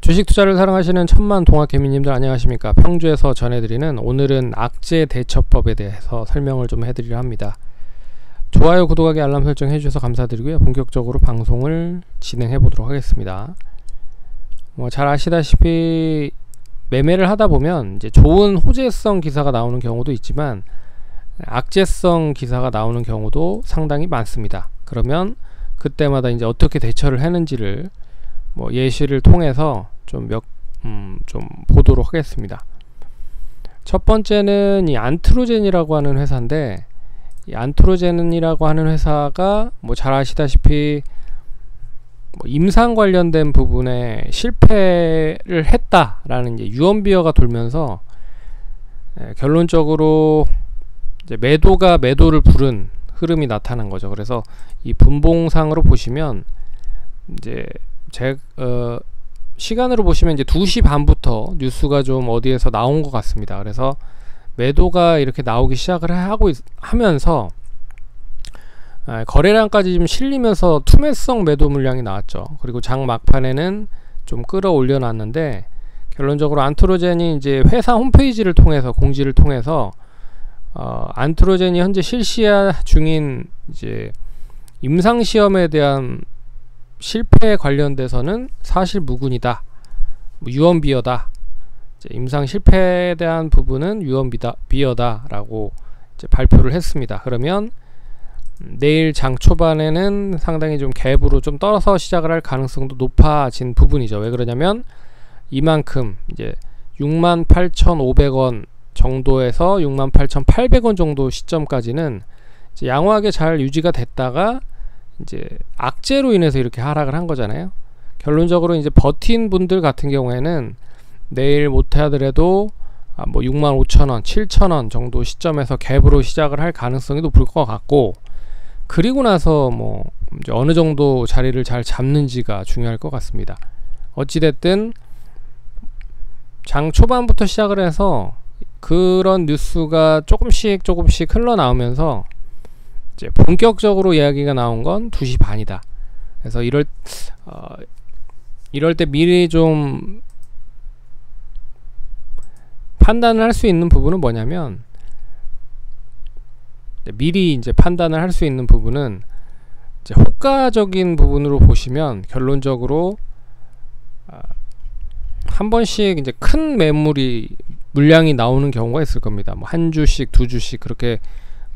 주식 투자를 사랑하시는 천만 동학개미님들 안녕하십니까. 평주에서 전해드리는 오늘은 악재 대처법에 대해서 설명을 좀 해드리려 합니다. 좋아요, 구독하기, 알람 설정 해주셔서 감사드리고요. 본격적으로 방송을 진행해 보도록 하겠습니다. 잘 아시다시피 매매를 하다 보면 이제 좋은 호재성 기사가 나오는 경우도 있지만 악재성 기사가 나오는 경우도 상당히 많습니다. 그러면 그때마다 이제 어떻게 대처를 했는지를 예시를 통해서 좀 보도록 하겠습니다. 첫 번째는 이 안트로젠이라고 하는 회사인데, 이 안트로젠이라고 하는 회사가 잘 아시다시피 임상 관련된 부분에 실패를 했다라는 이제 유언비어가 돌면서 결론적으로 이제 매도가 매도를 부른 흐름이 나타난 거죠. 그래서 이 분봉상으로 보시면 이제 시간으로 보시면 이제 2시 반부터 뉴스가 좀 어디에서 나온 것 같습니다. 그래서 매도가 이렇게 나오기 시작을 하면서 거래량까지 좀 실리면서 투매성 매도 물량이 나왔죠. 그리고 장 막판에는 좀 끌어올려 놨는데, 결론적으로 안트로젠이 이제 회사 홈페이지를 통해서 공지를 통해서 안트로젠이 현재 실시 중인 이제 임상 시험에 대한 실패에 관련돼서는 사실 무근이다, 유언비어다, 임상 실패에 대한 부분은 유언비어다 라고 이제 발표를 했습니다. 그러면 내일 장 초반에는 상당히 좀 갭으로 좀 떨어서 시작을 할 가능성도 높아진 부분이죠. 왜 그러냐면 이만큼 이제 68,500원 정도에서 68,800원 정도 시점까지는 이제 양호하게 잘 유지가 됐다가 이제 악재로 인해서 이렇게 하락을 한 거잖아요. 결론적으로 이제 버틴 분들 같은 경우에는 내일 못하더라도 65,000원, 7,000원 정도 시점에서 갭으로 시작을 할 가능성이 높을 것 같고, 그리고 나서 이제 어느 정도 자리를 잘 잡는지가 중요할 것 같습니다. 어찌됐든 장 초반부터 시작을 해서 그런 뉴스가 조금씩 흘러나오면서 이제 본격적으로 이야기가 나온 건 2시 반이다. 그래서 이럴 때 미리 좀 판단을 할 수 있는 부분은 뭐냐면, 미리 이제 판단을 할 수 있는 부분은 이제 호가적인 부분으로 보시면 결론적으로 한 번씩 이제 큰 물량이 나오는 경우가 있을 겁니다. 한 주씩, 두 주씩 그렇게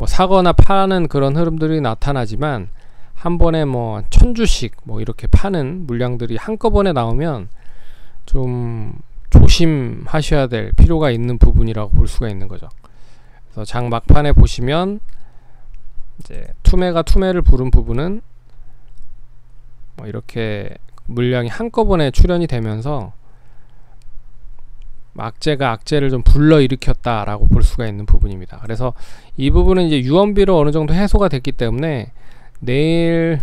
사거나 파는 그런 흐름들이 나타나지만, 한 번에 1000주씩 이렇게 파는 물량들이 한꺼번에 나오면 좀 조심하셔야 될 필요가 있는 부분이라고 볼 수가 있는 거죠. 그래서 장 막판에 보시면 이제 투매를 부른 부분은 이렇게 물량이 한꺼번에 출현이 되면서 악재가 악재를 좀 불러일으켰다라고 볼 수가 있는 부분입니다. 그래서 이 부분은 이제 유언비로 어느 정도 해소가 됐기 때문에 내일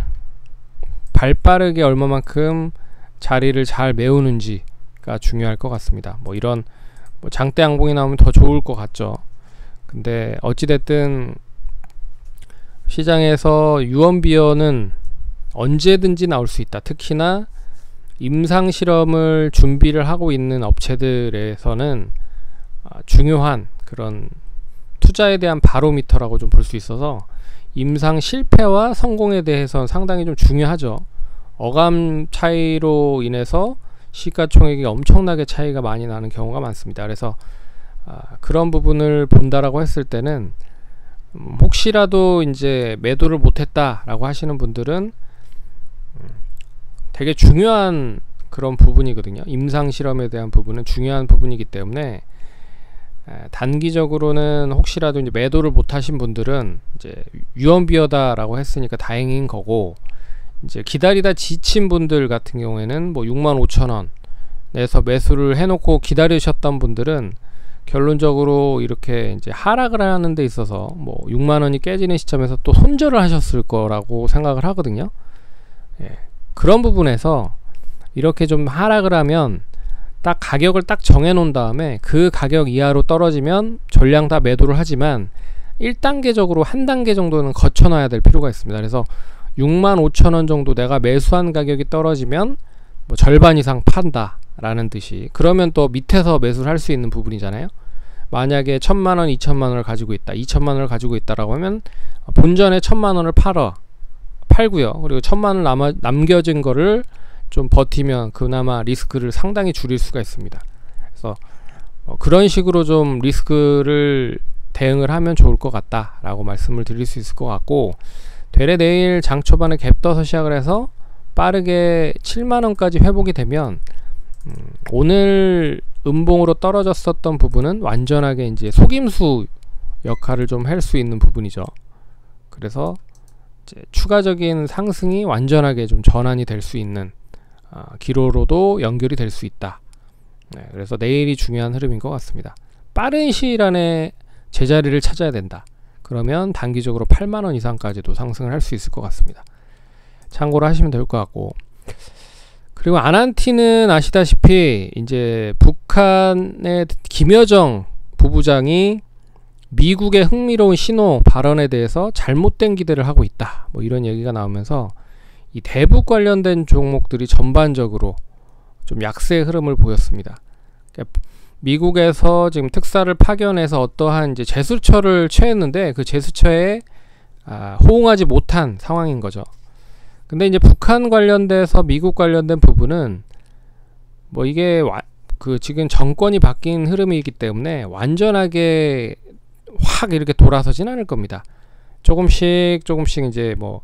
발빠르게 얼마만큼 자리를 잘 메우는지가 중요할 것 같습니다. 이런 장대 양봉이 나오면 더 좋을 것 같죠. 근데 어찌됐든 시장에서 유언비어는 언제든지 나올 수 있다. 특히나 임상 실험을 준비를 하고 있는 업체들에서는 중요한 그런 투자에 대한 바로미터라고 좀 볼 수 있어서, 임상 실패와 성공에 대해서는 상당히 좀 중요하죠. 어감 차이로 인해서 시가총액이 엄청나게 차이가 많이 나는 경우가 많습니다. 그래서 그런 부분을 본다라고 했을 때는 혹시라도 이제 매도를 못했다라고 하시는 분들은 되게 중요한 그런 부분이거든요. 임상 실험에 대한 부분은 중요한 부분이기 때문에 단기적으로는 혹시라도 이제 매도를 못하신 분들은 이제 유언비어다라고 했으니까 다행인 거고, 이제 기다리다 지친 분들 같은 경우에는 65,000원에서 매수를 해놓고 기다리셨던 분들은 결론적으로 이렇게 이제 하락을 하는 데 있어서 6만원이 깨지는 시점에서 또 손절을 하셨을 거라고 생각을 하거든요. 그런 부분에서 이렇게 좀 하락을 하면 딱 가격을 딱 정해 놓은 다음에 그 가격 이하로 떨어지면 전량 다 매도를 하지만 1단계적으로 한 단계 정도는 거쳐 놔야 될 필요가 있습니다. 그래서 65,000원 정도 내가 매수한 가격이 떨어지면 절반 이상 판다, 라는 뜻이. 그러면 또 밑에서 매수를 할 수 있는 부분이잖아요. 만약에 1000만원, 2000만원을 가지고 있다, 2000만원을 가지고 있다라고 하면 본전에 1000만원을 팔고요. 그리고 1000만원 남겨진 거를 좀 버티면 그나마 리스크를 상당히 줄일 수가 있습니다. 그래서 그런 식으로 좀 리스크를 대응을 하면 좋을 것 같다 라고 말씀을 드릴 수 있을 것 같고, 되레 내일 장 초반에 갭 떠서 시작을 해서 빠르게 7만원까지 회복이 되면 오늘 음봉으로 떨어졌었던 부분은 완전하게 이제 속임수 역할을 좀 할 수 있는 부분이죠. 그래서 이제 추가적인 상승이 완전하게 좀 전환이 될 수 있는 기로로도 연결이 될 수 있다. 네, 그래서 내일이 중요한 흐름인 것 같습니다. 빠른 시일 안에 제자리를 찾아야 된다. 그러면 단기적으로 8만원 이상까지도 상승을 할 수 있을 것 같습니다. 참고로 하시면 될 것 같고, 그리고 아난티는 아시다시피 이제 북한의 김여정 부부장이 미국의 흥미로운 신호 발언에 대해서 잘못된 기대를 하고 있다, 뭐 이런 얘기가 나오면서 이 대북 관련된 종목들이 전반적으로 좀 약세의 흐름을 보였습니다. 그러니까 미국에서 지금 특사를 파견해서 어떠한 이제 제스처를 취했는데 그 제스처에 호응하지 못한 상황인 거죠. 근데 이제 북한 관련돼서 미국 관련된 부분은 뭐 이게 지금 정권이 바뀐 흐름이기 때문에 완전하게 확 이렇게 돌아서진 않을 겁니다. 조금씩 이제 뭐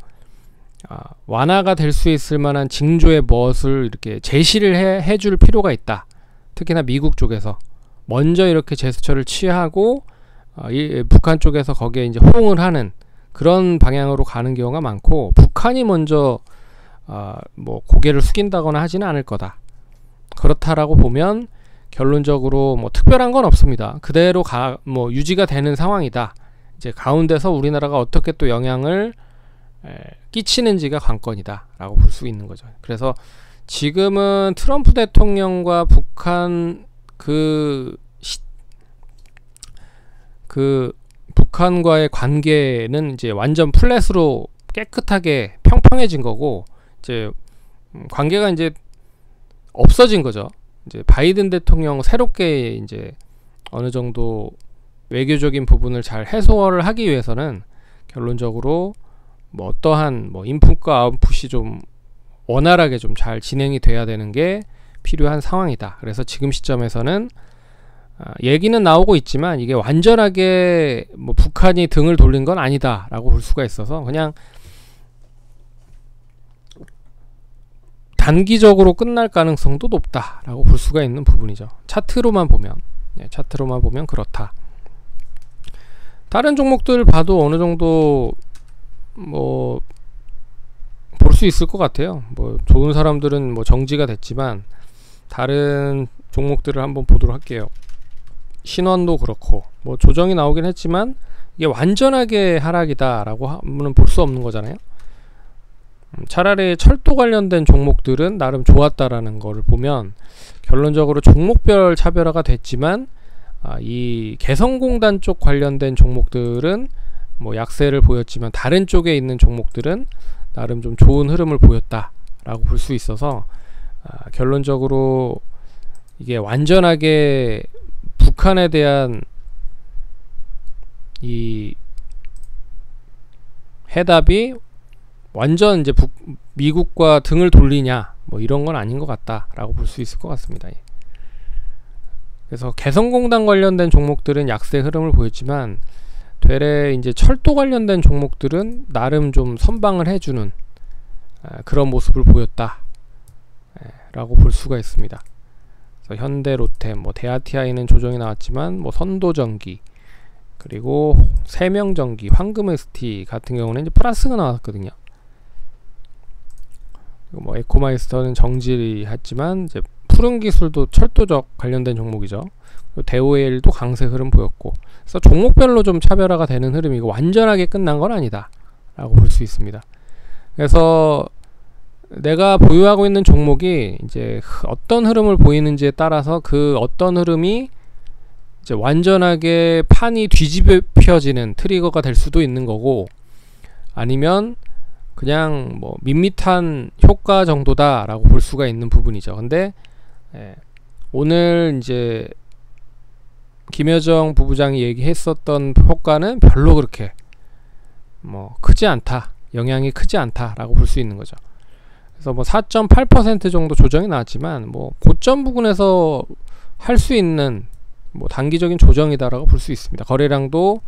완화가 될 수 있을 만한 징조의 멋을 이렇게 제시를 해줄 필요가 있다. 특히나 미국 쪽에서 먼저 이렇게 제스처를 취하고 북한 쪽에서 거기에 이제 호응을 하는 그런 방향으로 가는 경우가 많고, 북한이 먼저 뭐 고개를 숙인다거나 하지는 않을 거다. 그렇다라고 보면 결론적으로 뭐 특별한 건 없습니다. 그대로 뭐 유지가 되는 상황이다. 이제 가운데서 우리나라가 어떻게 또 영향을 끼치는지가 관건이다 라고 볼 수 있는 거죠. 그래서 지금은 트럼프 대통령과 북한 북한과의 관계는 이제 완전 플랫으로 깨끗하게 평평해진 거고, 이제 관계가 이제 없어진 거죠. 이제 바이든 대통령 새롭게 이제 어느 정도 외교적인 부분을 잘 해소를 하기 위해서는 결론적으로 뭐 어떠한 뭐 인풋과 아웃풋이 좀 원활하게 좀 잘 진행이 돼야 되는 게 필요한 상황이다. 그래서 지금 시점에서는 얘기는 나오고 있지만 이게 완전하게 뭐 북한이 등을 돌린 건 아니다 라고 볼 수가 있어서 그냥 단기적으로 끝날 가능성도 높다 라고 볼 수가 있는 부분이죠. 차트로만 보면 그렇다. 다른 종목들 봐도 어느 정도 뭐 볼 수 있을 것 같아요. 뭐 좋은 사람들은 뭐 정지가 됐지만 다른 종목들을 한번 보도록 할게요. 신원도 그렇고 뭐 조정이 나오긴 했지만 이게 완전하게 하락이다 라고 하면 볼 수 없는 거잖아요. 차라리 철도 관련된 종목들은 나름 좋았다라는 거를 보면 결론적으로 종목별 차별화가 됐지만 이 개성공단 쪽 관련된 종목들은 뭐 약세를 보였지만 다른 쪽에 있는 종목들은 나름 좀 좋은 흐름을 보였다 라고 볼 수 있어서 결론적으로 이게 완전하게 북한에 대한 이 해답이 완전 이제 미국과 등을 돌리냐 뭐 이런 건 아닌 것 같다 라고 볼 수 있을 것 같습니다. 그래서 개성공단 관련된 종목들은 약세 흐름을 보였지만 되레 이제 철도 관련된 종목들은 나름 좀 선방을 해주는 그런 모습을 보였다 라고 볼 수가 있습니다. 그래서 현대, 롯데, 뭐 대아티아이는 조정이 나왔지만 뭐 선도전기 그리고 세명전기, 황금ST 같은 경우는 이제 플러스가 나왔거든요. 뭐 에코마이스터는 정지했지만 이제 푸른기술도 철도적 관련된 종목이죠. 대오일도 강세 흐름 보였고, 그래서 종목별로 좀 차별화가 되는 흐름이고 완전하게 끝난 건 아니다 라고 볼 수 있습니다. 그래서 내가 보유하고 있는 종목이 이제 어떤 흐름을 보이는지에 따라서 그 어떤 흐름이 이제 완전하게 판이 뒤집혀지는 트리거가 될 수도 있는 거고, 아니면 그냥 뭐 밋밋한 효과 정도다 라고 볼 수가 있는 부분이죠. 근데 예. 오늘 이제 김여정 부부장이 얘기했었던 효과는 별로 그렇게 뭐 크지 않다, 영향이 크지 않다라고 볼 수 있는 거죠. 그래서 뭐 4.8% 정도 조정이 나왔지만 뭐 고점 부근에서 할 수 있는 뭐 단기적인 조정이다라고 볼 수 있습니다. 거래량도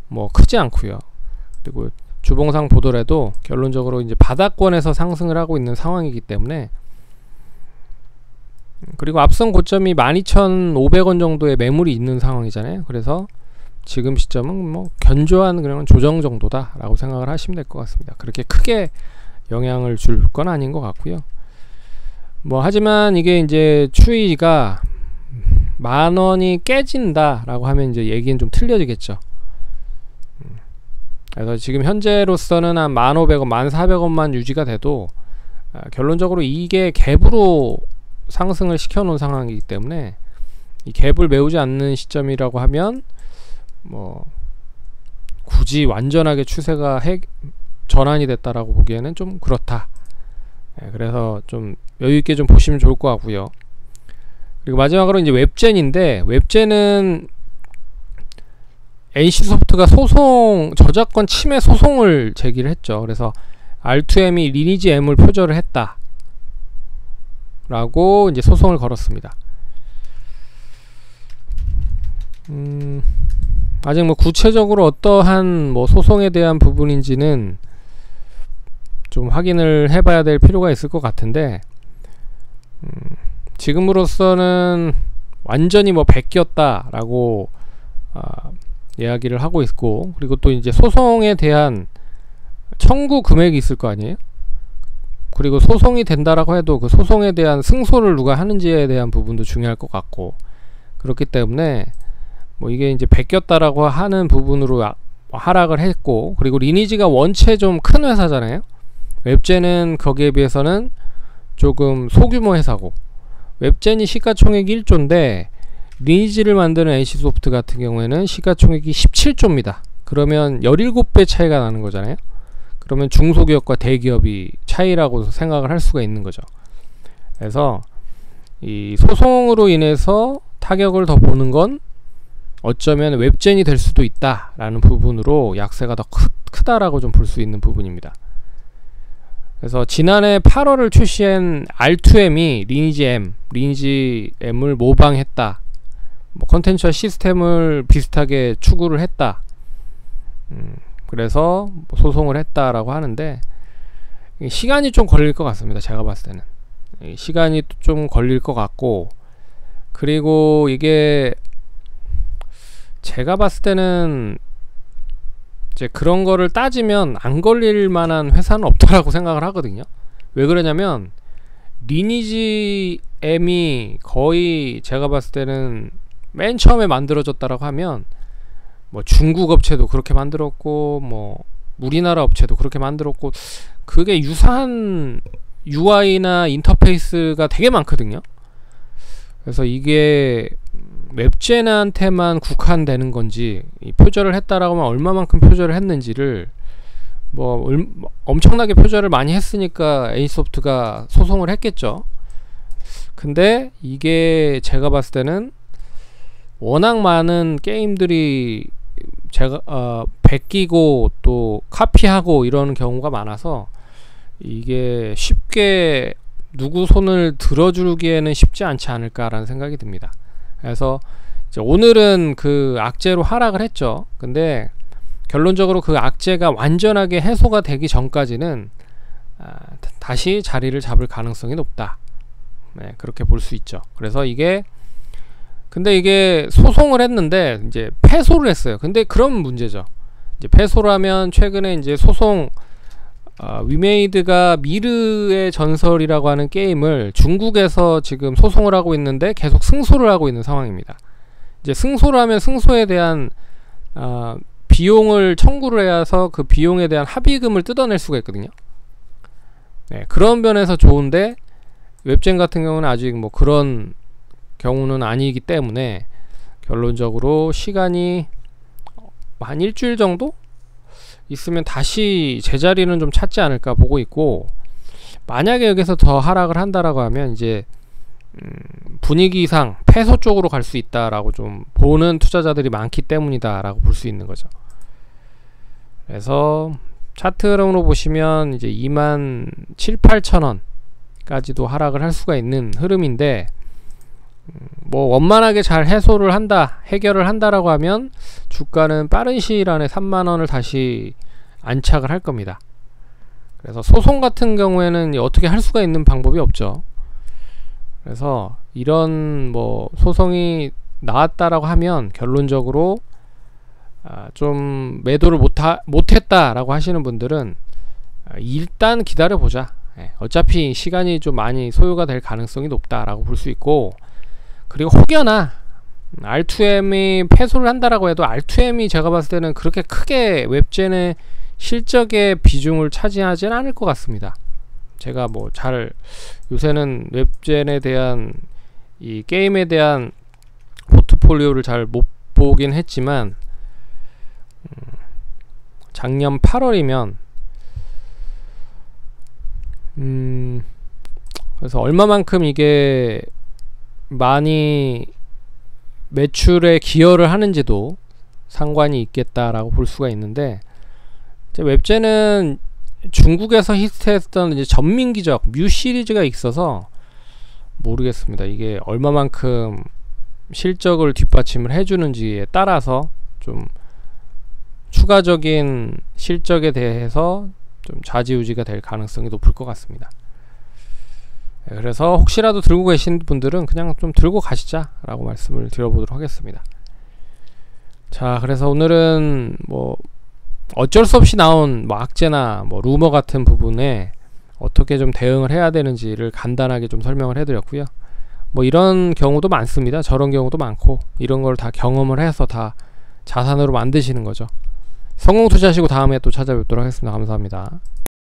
뭐 크지 않고요. 그리고 주봉상 보더라도 결론적으로 이제 바닥권에서 상승을 하고 있는 상황이기 때문에, 그리고 앞선 고점이 12,500원 정도의 매물이 있는 상황이잖아요. 그래서 지금 시점은 뭐 견조한 그런 조정 정도다라고 생각을 하시면 될 것 같습니다. 그렇게 크게 영향을 줄 건 아닌 것 같고요. 뭐 하지만 이게 이제 추이가 10,000원이 깨진다라고 하면 이제 얘기는 좀 틀려지겠죠. 그래서 지금 현재로서는 한 1,500원, 1,400원만 유지가 돼도 결론적으로 이게 갭으로 상승을 시켜놓은 상황이기 때문에 이 갭을 메우지 않는 시점이라고 하면 뭐 굳이 완전하게 추세가 전환이 됐다라고 보기에는 좀 그렇다. 그래서 좀 여유있게 좀 보시면 좋을 것 같고요. 그리고 마지막으로 이제 웹젠인데, 웹젠은 NC소프트가 저작권 침해 소송을 제기를 했죠. 그래서 R2M이 리니지 M을 표절을 했다 라고 이제 소송을 걸었습니다. 아직 뭐 구체적으로 어떠한 뭐 소송에 대한 부분인지는 좀 확인을 해봐야 될 필요가 있을 것 같은데, 지금으로서는 완전히 뭐 베꼈다라고 이야기를 하고 있고, 그리고 또 이제 소송에 대한 청구 금액이 있을 거 아니에요? 그리고 소송이 된다라고 해도 그 소송에 대한 승소를 누가 하는지에 대한 부분도 중요할 것 같고, 그렇기 때문에 뭐 이게 이제 베꼈다라고 하는 부분으로 하락을 했고, 그리고 리니지가 원체 좀 큰 회사잖아요. 웹젠은 거기에 비해서는 조금 소규모 회사고, 웹젠이 시가총액이 1조인데 리니지를 만드는 NC소프트 같은 경우에는 시가총액이 17조입니다. 그러면 17배 차이가 나는 거잖아요. 그러면 중소기업과 대기업이 차이라고 생각을 할 수가 있는 거죠. 그래서 이 소송으로 인해서 타격을 더 보는 건 어쩌면 웹젠이 될 수도 있다 라는 부분으로 약세가 더 크다라고 좀 볼 수 있는 부분입니다. 그래서 지난해 8월을 출시한 R2M이 리니지 M을 모방했다, 뭐 컨텐츠와 시스템을 비슷하게 추구를 했다, 그래서 뭐 소송을 했다라고 하는데, 시간이 좀 걸릴 것 같습니다. 제가 봤을 때는 시간이 좀 걸릴 것 같고, 그리고 이게 제가 봤을 때는 이제 그런 거를 따지면 안 걸릴 만한 회사는 없다라고 생각을 하거든요. 왜 그러냐면 리니지 M이 거의 제가 봤을 때는 맨 처음에 만들어졌다라고 하면 뭐 중국 업체도 그렇게 만들었고, 뭐 우리나라 업체도 그렇게 만들었고, 그게 유사한 UI나 인터페이스가 되게 많거든요. 그래서 이게 웹젠한테만 국한되는 건지, 이 표절을 했다라고 하면 얼마만큼 표절을 했는지를 뭐 엄청나게 표절을 많이 했으니까 NC소프트가 소송을 했겠죠. 근데 이게 제가 봤을 때는 워낙 많은 게임들이 베끼고 또 카피하고 이런 경우가 많아서 이게 쉽게 누구 손을 들어주기에는 쉽지 않지 않을까라는 생각이 듭니다. 그래서 이제 오늘은 그 악재로 하락을 했죠. 근데 결론적으로 그 악재가 완전하게 해소가 되기 전까지는 다시 자리를 잡을 가능성이 높다. 네, 그렇게 볼 수 있죠. 그래서 근데 이게 소송을 했는데 이제 패소를 했어요. 근데 그런 문제죠. 이제 패소를 하면 최근에 이제 소송 위메이드가 미르의 전설이라고 하는 게임을 중국에서 지금 소송을 하고 있는데 계속 승소를 하고 있는 상황입니다. 이제 승소를 하면 승소에 대한 비용을 청구를 해서 그 비용에 대한 합의금을 뜯어낼 수가 있거든요. 네, 그런 면에서 좋은데 웹젠 같은 경우는 아직 뭐 그런 경우는 아니기 때문에 결론적으로 시간이 한 일주일 정도 있으면 다시 제자리는 좀 찾지 않을까 보고 있고, 만약에 여기서 더 하락을 한다라고 하면 이제 분위기상 패소 쪽으로 갈 수 있다라고 좀 보는 투자자들이 많기 때문이다라고 볼 수 있는 거죠. 그래서 차트 흐름으로 보시면 이제 27,800원까지도 하락을 할 수가 있는 흐름인데, 뭐 원만하게 잘 해소를 한다, 해결을 한다라고 하면 주가는 빠른 시일 안에 3만원을 다시 안착을 할 겁니다. 그래서 소송 같은 경우에는 어떻게 할 수가 있는 방법이 없죠. 그래서 이런 뭐 소송이 나왔다라고 하면 결론적으로 좀 매도를 못했다라고 하시는 분들은 일단 기다려보자. 어차피 시간이 좀 많이 소요가 될 가능성이 높다라고 볼 수 있고, 그리고 혹여나 R2M이 패소를 한다라고 해도 R2M이 제가 봤을 때는 그렇게 크게 웹젠의 실적의 비중을 차지하진 않을 것 같습니다. 제가 뭐 잘 요새는 웹젠에 대한 이 게임에 대한 포트폴리오를 잘 못 보긴 했지만, 작년 8월이면 그래서 얼마만큼 이게 많이 매출에 기여를 하는지도 상관이 있겠다라고 볼 수가 있는데, 웹젠은 중국에서 히트했던 이제 전민기적 뮤 시리즈가 있어서 모르겠습니다. 이게 얼마만큼 실적을 뒷받침을 해주는지에 따라서 좀 추가적인 실적에 대해서 좀 좌지우지가 될 가능성이 높을 것 같습니다. 그래서 혹시라도 들고 계신 분들은 그냥 좀 들고 가시자 라고 말씀을 드려보도록 하겠습니다. 자, 그래서 오늘은 뭐 어쩔 수 없이 나온 뭐 악재나 뭐 루머 같은 부분에 어떻게 좀 대응을 해야 되는지를 간단하게 좀 설명을 해드렸고요. 뭐 이런 경우도 많습니다. 저런 경우도 많고, 이런 걸 다 경험을 해서 다 자산으로 만드시는 거죠. 성공 투자하시고 다음에 또 찾아뵙도록 하겠습니다. 감사합니다.